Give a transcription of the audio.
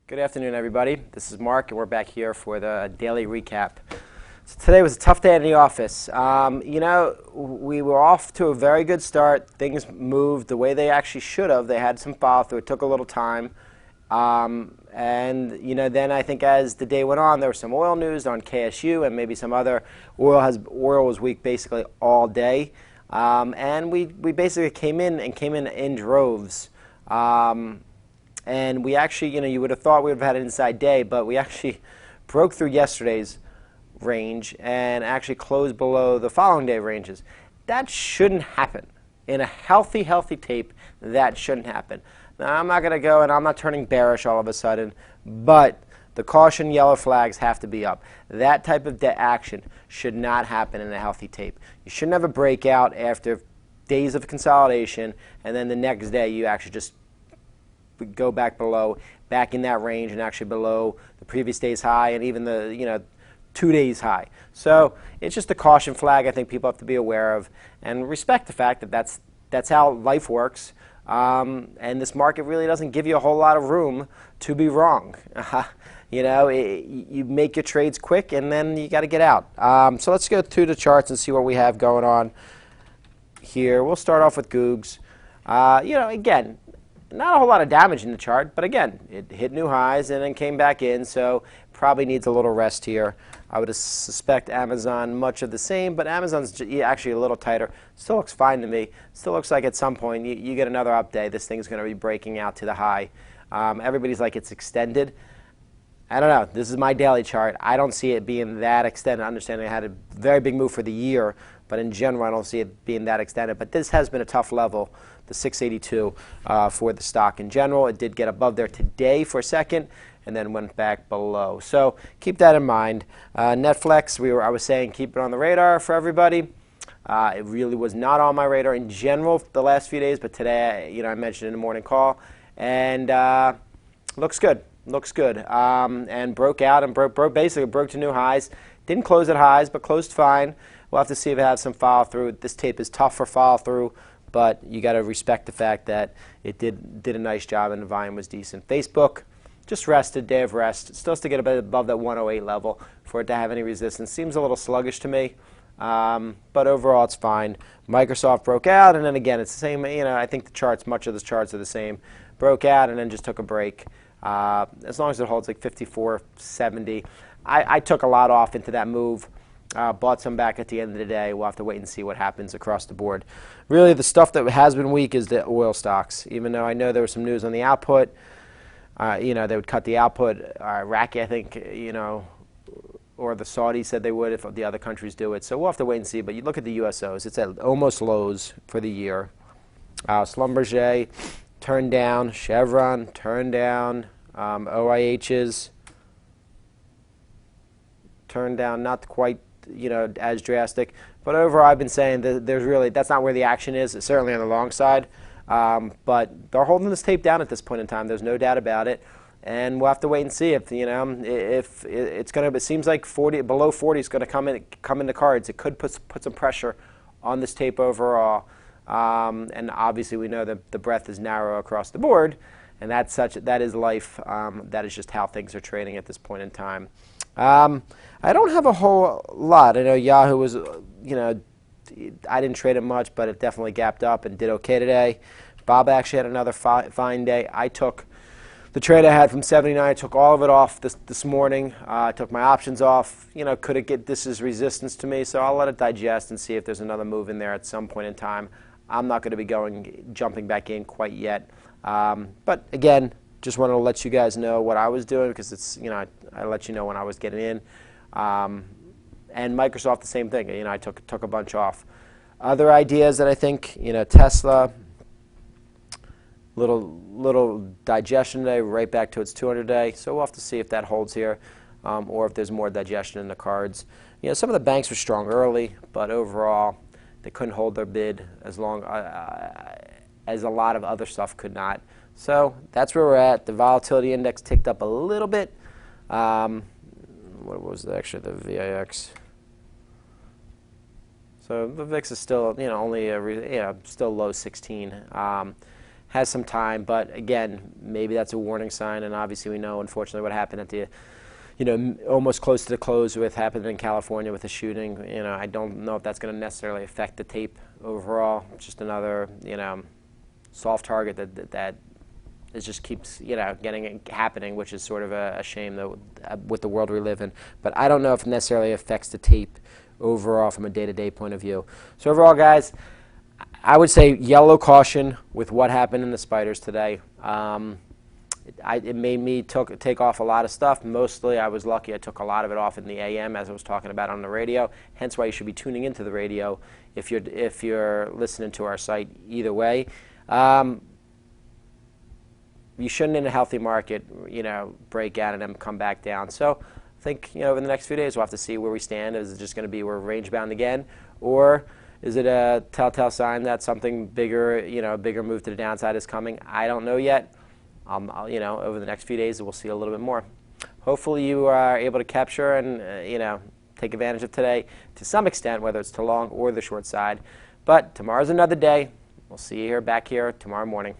Good afternoon, everybody. This is Mark, and we're back here for the daily recap. So today was a tough day in the office. We were off to a very good start. Things moved the way they actually should have. They had some follow-through. It took a little time. Then I think as the day went on, there was some oil news on KSU and maybe some other. Oil was weak basically all day. And we basically came in droves. And we actually, you would have thought we would have had an inside day, but we actually broke through yesterday's range and actually closed below the following day ranges. That shouldn't happen. In a healthy tape, that shouldn't happen. Now, I'm not going to go and I'm not turning bearish all of a sudden, but the caution yellow flags have to be up. That type of action should not happen in a healthy tape. You shouldn't have a breakout after days of consolidation, and then the next day you actually just go back in that range and actually below the previous day's high and even the 2 days high. So it's just a caution flag I think people have to be aware of and respect the fact that that's how life works. And this market really doesn't give you a whole lot of room to be wrong. You make your trades quick and then you got to get out. So let's go through the charts and see what we have going on here. We'll start off with Googs. Again, not a whole lot of damage in the chart, but again, it hit new highs and then came back in, so probably needs a little rest here. I would suspect Amazon much of the same, but Amazon's actually a little tighter. Still looks fine to me. Still looks like at some point you get another up day, this thing's going to be breaking out to the high. Everybody's like it's extended. I don't know. This is my daily chart. I don't see it being that extended. Understanding I had a very big move for the year, but in general, I don't see it being that extended. But this has been a tough level, the 682 for the stock in general. It did get above there today for a second and then went back below. So keep that in mind. Netflix, I was saying keep it on the radar for everybody. It really was not on my radar in general the last few days, but today, I mentioned in the morning call, and looks good. Looks good. And broke out and basically broke to new highs. Didn't close at highs, but closed fine. We'll have to see if it has some follow through. This tape is tough for follow through, but you got to respect the fact that it did a nice job and the volume was decent. Facebook just rested, day of rest. It still has to get a bit above that 108 level for it to have any resistance. Seems a little sluggish to me, but overall it's fine. Microsoft broke out, and then again it's the same. I think the charts, much of the charts are the same. Broke out and then just took a break. As long as it holds like 54.70. I took a lot off into that move. Bought some back at the end of the day. We'll have to wait and see what happens across the board. Really, the stuff that has been weak is the oil stocks, even though I know there was some news on the output. They would cut the output. Iraqi, I think, or the Saudis said they would if the other countries do it. So we'll have to wait and see. But you look at the USOs. It's at almost lows for the year. Schlumberger turned down. Chevron turned down. OIH's turned down, not quite as drastic, but overall I've been saying that that's not where the action is. It's certainly on the long side, but they're holding this tape down at this point in time. There's no doubt about it, and we'll have to wait and see if it's going to. It seems like below 40 is going to come in the cards. It could put some pressure on this tape overall, and obviously we know that the breadth is narrow across the board, and that is life. That is just how things are trading at this point in time. I don't have a whole lot. I know Yahoo was, I didn't trade it much, but it definitely gapped up and did okay today. Bob actually had another fine day. I took the trade I had from 79. I took all of it off this morning. I took my options off. Could it get this as resistance to me? So I'll let it digest and see if there's another move in there at some point in time. I'm not going to be jumping back in quite yet. But again, just wanted to let you guys know what I was doing because it's, I let you know when I was getting in. And Microsoft, the same thing. I took a bunch off. Other ideas that I think, Tesla, little digestion today, right back to its 200-day. So we'll have to see if that holds here, or if there's more digestion in the cards. Some of the banks were strong early, but overall they couldn't hold their bid as long as a lot of other stuff could not. So that's where we're at. The volatility index ticked up a little bit. What was actually the VIX? So the VIX is still, only still low 16. has some time, but again, maybe that's a warning sign. And obviously, we know, unfortunately, what happened at the, almost close to the close with happened in California with the shooting. I don't know if that's going to necessarily affect the tape overall. It's just another, soft target that it just keeps, happening, which is sort of a shame though, with the world we live in. But I don't know if it necessarily affects the tape overall from a day-to-day point of view. So overall, guys, I would say yellow caution with what happened in the spiders today. It made me take off a lot of stuff. Mostly, I was lucky. I took a lot of it off in the AM, as I was talking about on the radio. Hence why you should be tuning into the radio if you're listening to our site. Either way, you shouldn't, in a healthy market, break out and then come back down. So I think, over the next few days, we'll have to see where we stand. Is it just going to be we're range bound again, or is it a telltale sign that something bigger, a bigger move to the downside is coming? I don't know yet. Over the next few days, we'll see a little bit more. Hopefully, you are able to capture and, take advantage of today to some extent, whether it's the long or the short side. But tomorrow's another day. We'll see you back here tomorrow morning.